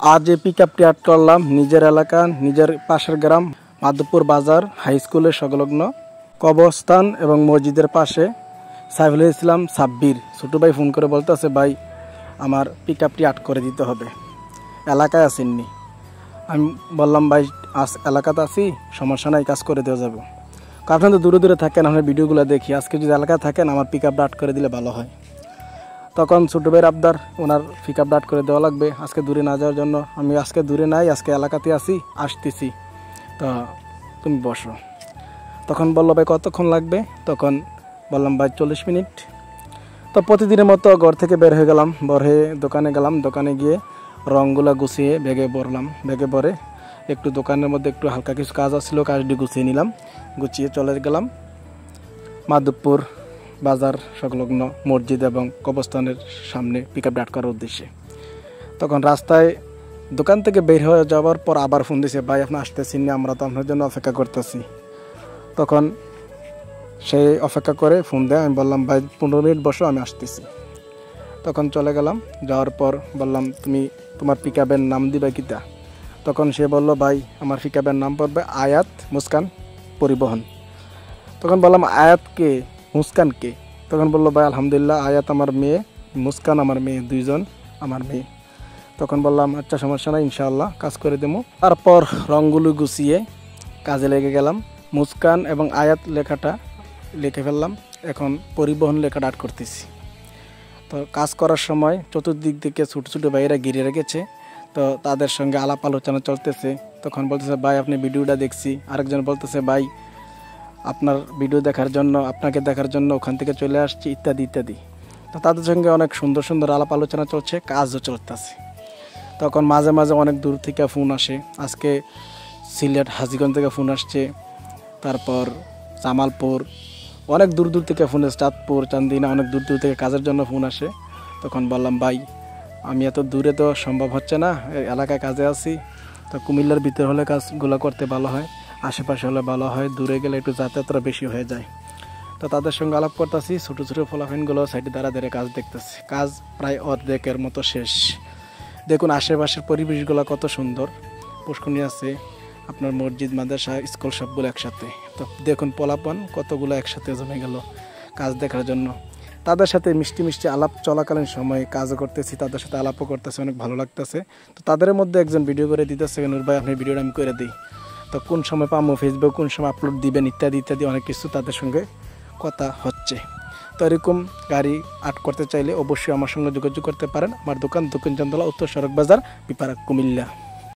আজ এই পিকআপটি আট করলাম নিজের এলাকা, নিজের পাশের গ্রাম মাধবপুর বাজার হাই স্কুলের সংলগ্ন কবরস্থান এবং মসজিদের পাশে। সাইফুল ইসলাম সাব্বির ছোটো ভাই ফোন করে বলতেছে, ভাই আমার পিকআপটি আট করে দিতে হবে, এলাকায় আসেননি। আমি বললাম, ভাই এলাকাতে আসি, সমস্যা নাই, কাজ করে দেওয়া যাবে। আপনারা তো দূরে দূরে থাকেন, আমরা ভিডিওগুলো দেখি, আজকে যদি এলাকায় থাকেন আমার পিকআপটা আট করে দিলে ভালো হয়। তখন ছোটো ভাইয়ের আবদার, ওনার পিকআপটা আট করে দেওয়া লাগবে আজকে দূরে না যাওয়ার জন্য। আমি আজকে দূরে নাই, আজকে এলাকাতে আসতেছি, তো তুমি বসো। তখন বললো, ভাই কতক্ষণ লাগবে? তখন বললাম, ভাই 40 মিনিট। তো প্রতিদিনের মতো ঘর থেকে বের হয়ে গেলাম, দোকানে গেলাম, দোকানে গিয়ে রঙগুলো গুছিয়ে ব্যাগে ভরলাম। ব্যাগে ভরে একটু দোকানের মধ্যে একটু হালকা কিছু কাজ আসছিল, কাজটি গুছিয়ে নিলাম। গুছিয়ে চলে গেলাম মাধবপুর বাজার সংলগ্ন মসজিদ এবং কবরস্থানের সামনে পিকআপটা আট করার উদ্দেশ্যে। তখন রাস্তায় দোকান থেকে বের হয়ে যাওয়ার পর আবার ফোন দিয়েছে, ভাই আপনি আসতেছেন না, আমরা তো আপনার জন্য অপেক্ষা করতেছি। তখন সে অপেক্ষা করে ফোন দেয়, আমি বললাম, ভাই 15 মিনিট বসো, আমি আসতেছি। তখন চলে গেলাম, যাওয়ার পর বললাম, তুমি তোমার পিকআপের নাম দিবে কিতা? তখন সে বলল, ভাই আমার পিকআপের নাম পড়বে আয়াত মুস্কান পরিবহন। তখন বললাম, আয়াত কে, মুস্কান কে? তখন বললো, ভাই আলহামদুলিল্লাহ, আয়াত আমার মেয়ে, মুস্কান আমার মেয়ে, দুইজন আমার মেয়ে। তখন বললাম, আচ্ছা সমস্যা নাই, ইনশাআল্লাহ কাজ করে দেবো। তারপর রঙগুলো গুছিয়ে কাজে লেগে গেলাম। মুস্কান এবং আয়াত লেখাটা লিখে ফেললাম, এখন পরিবহন লেখাটা আট করতেছি। তো কাজ করার সময় চতুর্দিক থেকে ছোটো ছোটো ভাইয়েরা ঘিরে রেখেছে, তো তাদের সঙ্গে আলাপ আলোচনা চলতেছে। তখন বলতেছে, ভাই আপনি ভিডিওটা দেখছি। আরেকজন বলতেছে, ভাই আপনার ভিডিও দেখার জন্য, আপনাকে দেখার জন্য ওখান থেকে চলে আসছি, ইত্যাদি ইত্যাদি। তো তাদের সঙ্গে অনেক সুন্দর সুন্দর আলাপ আলোচনা চলছে, কাজও চলতেছে। তখন মাঝে মাঝে অনেক দূর থেকে ফোন আসে। আজকে সিলেট হাজীগঞ্জ থেকে ফোন আসছে, তারপর জামালপুর, অনেক দূর দূর থেকে ফোন আসে, চাঁদপুর, চান্দিনা, অনেক দূর দূর থেকে কাজের জন্য ফোন আসে। তখন বললাম, ভাই আমি এত দূরে তো সম্ভব হচ্ছে না, এলাকায় কাজে আছি। তো কুমিল্লার ভিতরে হলে কাজগুলো করতে ভালো হয়, আশেপাশে হলে ভালো হয়, দূরে গেলে একটু যাতায়াতটা বেশি হয়ে যায়। তো তাদের সঙ্গে আলাপ করতেছি, ছোটো ছোটো ফলাফিনগুলো সাইডে দাঁড়া দাঁড়িয়ে কাজ দেখতেছি। কাজ প্রায় অর্ধেকের মতো শেষ। দেখুন আশেপাশের পরিবেশগুলো কত সুন্দর, পুষ্করণী আছে, আপনার মসজিদ, মাদ্রাসা, স্কুল সবগুলো একসাথে। তো দেখুন পোলাপান কতগুলো একসাথে জমে গেল কাজ দেখার জন্য। তাদের সাথে মিষ্টি মিষ্টি আলাপ চলাকালীন সময়ে কাজও করতেছি, তাদের সাথে আলাপও করতেছে, অনেক ভালো লাগতেছে। তো তাদের মধ্যে একজন ভিডিও করে দিতেছে, নূর ভাই আপনি ভিডিওটা আমি করে দিই, তো কোন সময় পাবো, ফেসবুক কোন সময় আপলোড দিবেন, ইত্যাদি ইত্যাদি অনেক কিছু তাদের সঙ্গে কথা হচ্ছে। তো এরকম গাড়ি আট করতে চাইলে অবশ্যই আমার সঙ্গে যোগাযোগ করতে পারেন। আমার দোকান দক্ষিণ চান্দলা, উত্তর সড়ক বাজার, পিপারা, কুমিল্লা।